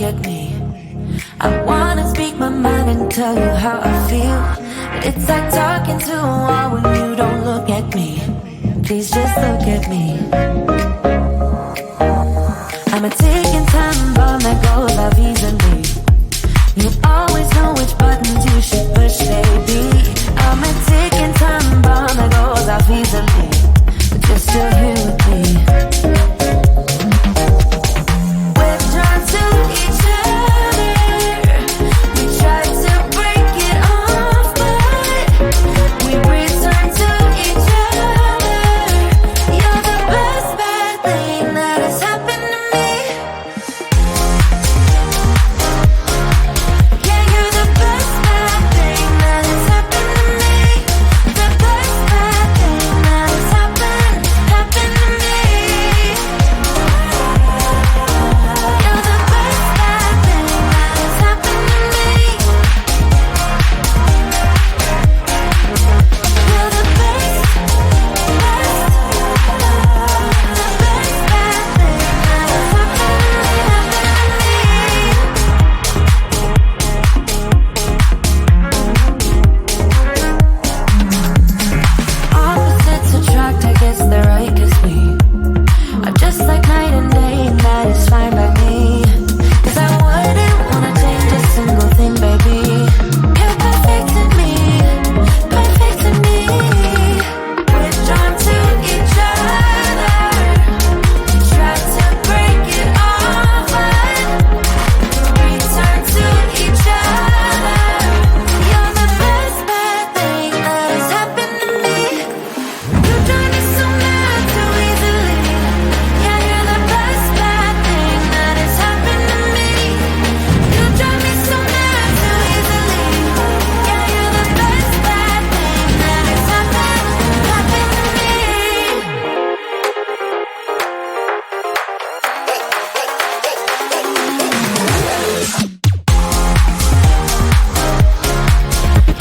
at me. I wanna speak my mind and tell you how I feel, but it's like talking to a wall when you don't look at me. Please just look at me. I'm a ticking time bomb that goes off easily. You always know which buttons you should push, baby. I'm a ticking time bomb that goes off easily, but you're still here with me. We're drawn to each other. We try to break it off, but we return to each other. You're the best bad thing that has happened to me. Yeah, you're the best bad thing that has happened to me. The best bad thing that has happened to me. You're the best bad thing that has happened to me. You're the best, bad thing that has Opposites attract, I guess they're right, 'cause we are just like night and day, and that is fine by me. 'Cause I wouldn't wanna change a single thing, baby. You're perfect to me, perfect to me. We're drawn to each other. We try to break it off, but return to each other. You're the best bad thing that has happened to me. You drive me so mad so easily. Yeah, you're the best bad thing that has happened to me. You drive me so mad so easily. Yeah, you're the best bad thing that has happened to me.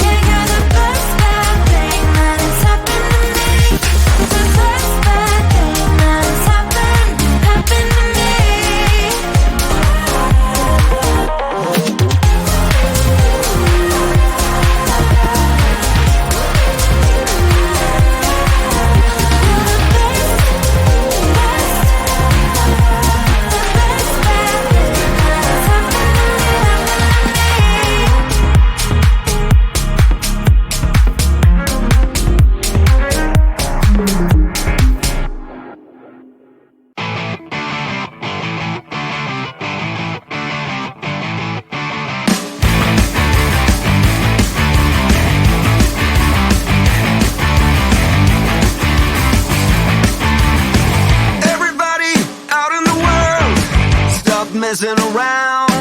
Yeah, you're the best bad thing that has happened to me. The best bad thing that has happened to me. Everybody out in the world, stop messing around.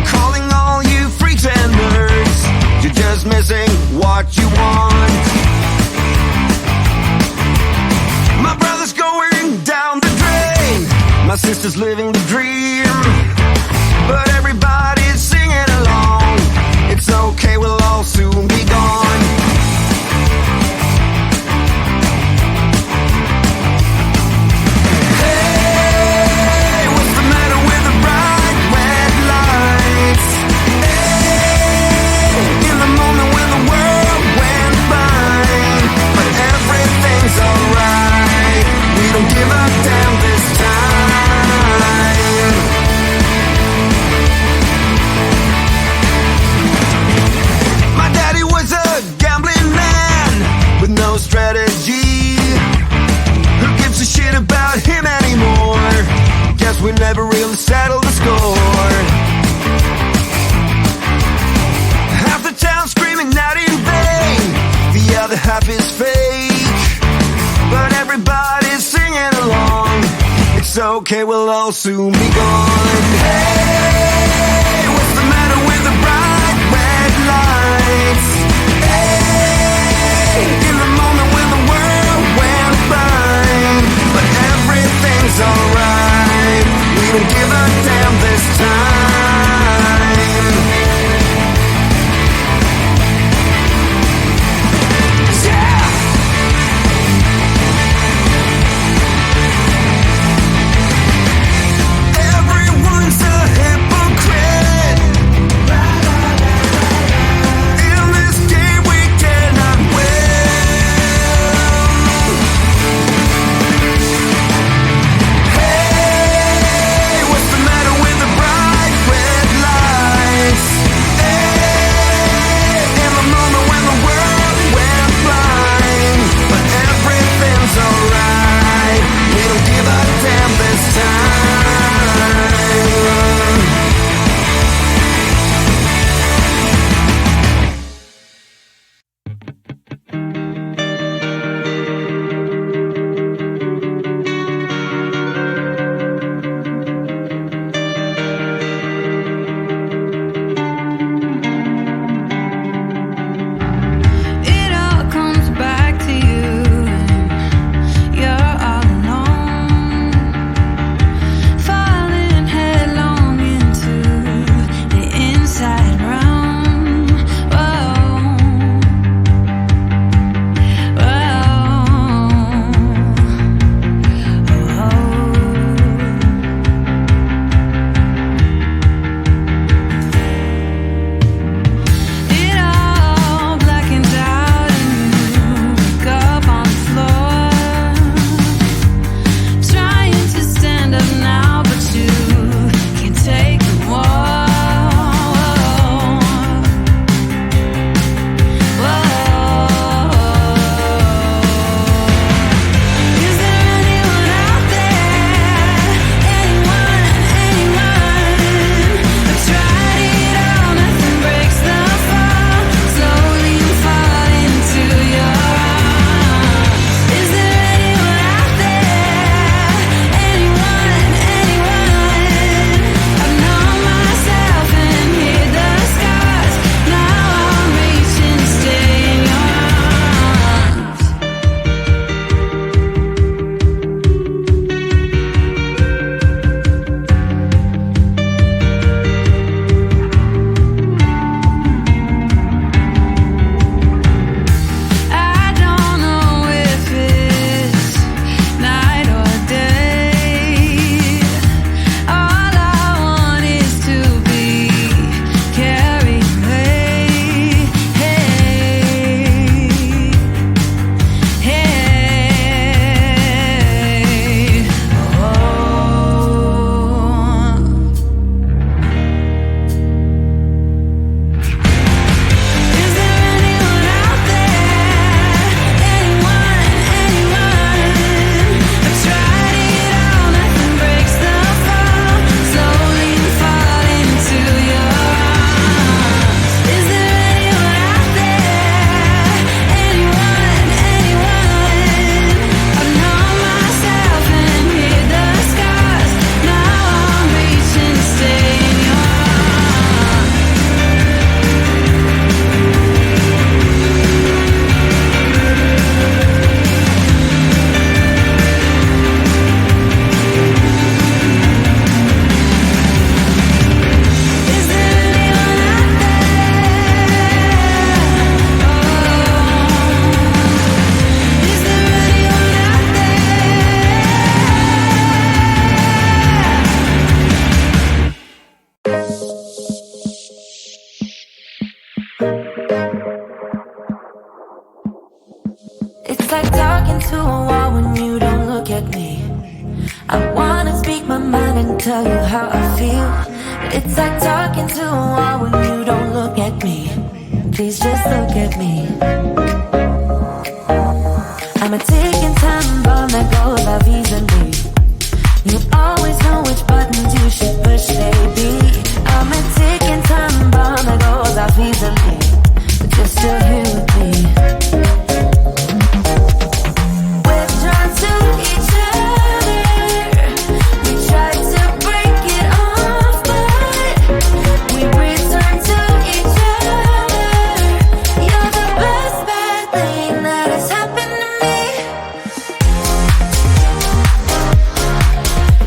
Calling all you freaks and nerds, you're just missing what you want. My brother's going down the drain, my sister's living the dream, but everybody's singing along. It's okay, we'll all soon be gone. Hey, what's the matter with the bright red lights? Hey, in the moment when the world went by, but everything's alright. We don't give a damn this time. My daddy was a gambling man with no strategy. Who gives a shit about him anymore? Guess we never really settled the score. Half the town screaming out in vain, the other half is fake, but everybody's singing along. It's okay, we'll all soon be gone. Hey, what's the matter with the bright red lights? Hey, in the moment when the world went by, but everything's alright. We don't give a damn this time. Yeah! Everyone's ahead. tell you how I feel, but it's like talking to a wall when you don't look at me. Please just look at me. I'm a ticking time bomb that goes off easily. You always know which buttons you should push, baby. I'm a ticking time bomb that goes off easily, but you're still here with me. We're drawn to each other. We try to break it off, but we return to each other. You're the best bad thing that has happened to me.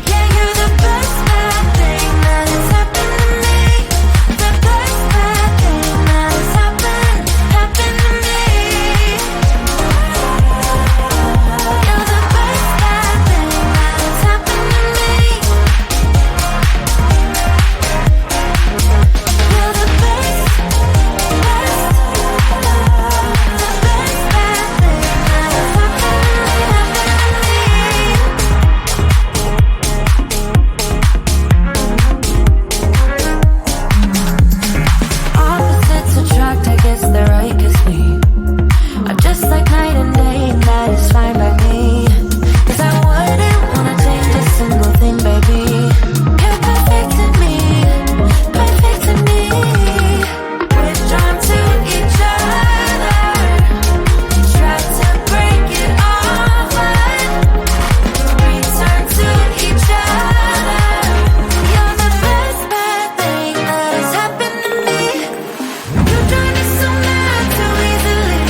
Yeah, you're the best bad thing that has happened to me. The best bad thing that has happened to me. You're the best bad thing that has happened to me. You're the best, best, the best bad thing that has happened to me. Opposites attract, I guess they're right, 'cause we are just like night and day, and that is fine by me. 'Cause I wouldn't wanna change a single thing, baby. You're perfect to me, perfect to me. We're drawn to each other. We try to break it off, but return to each other. You're the best bad thing that has happened to me. You drive me so mad too easily.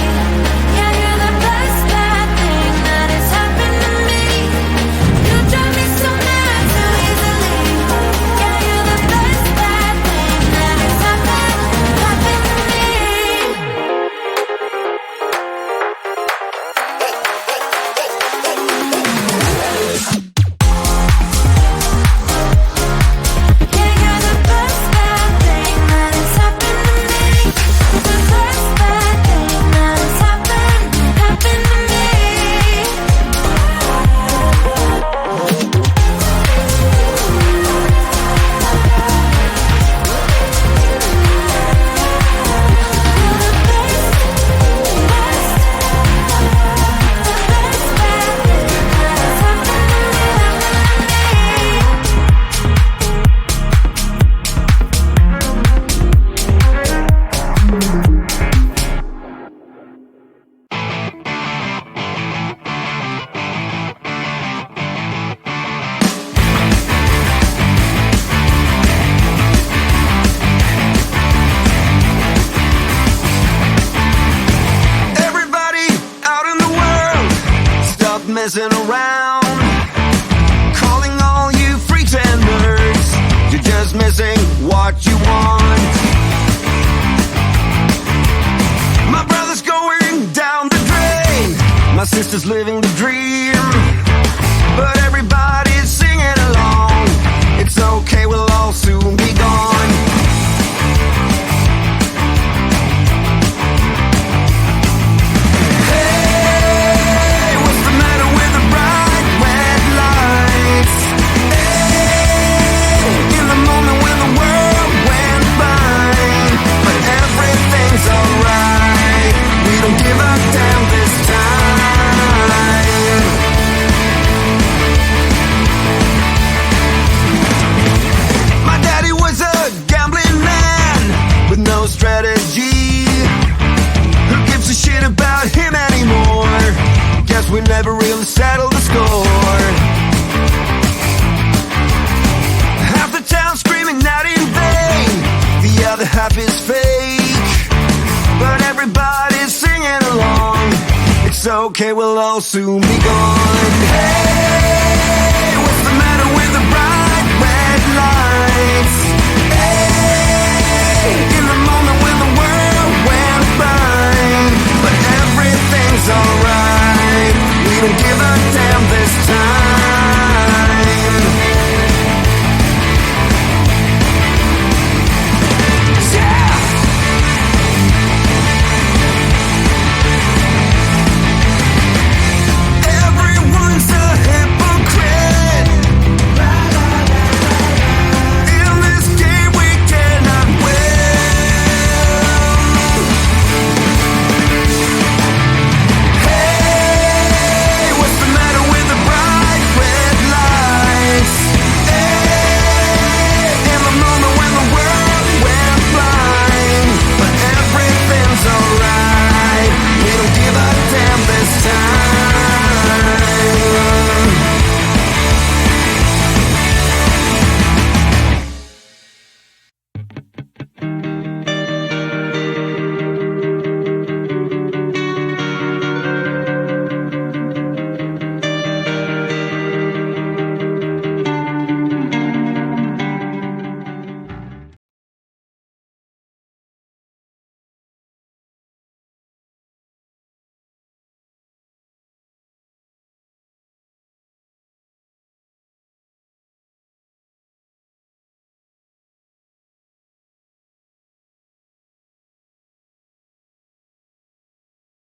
Yeah, you're the best bad thing that has happened to me. You drive me so mad too easily. Yeah, you're the best bad thing that has happened to me. Yeah, you're the best bad thing that has happened to me. The best bad thing that has happened to me. Everybody out in the world, stop messing around. Calling all you freaks and nerds, you're just missing what you want. My brother's going down the drain, my sister's living the dream, but everybody's singing along. It's okay, we'll all soon be gone. Hey, what's the matter with the bright red lights? Hey, in the moment when the world went fine, but everything's alright. We don't give a damn this time. My daddy was a gambling man with no strategy. Who gives a shit about him anymore? Guess we never really settled the score. Half the town screaming out in vain, the other half is fake, but everybody's singing along. It's okay, we'll all soon be gone. Hey, what's the matter with the bright red light?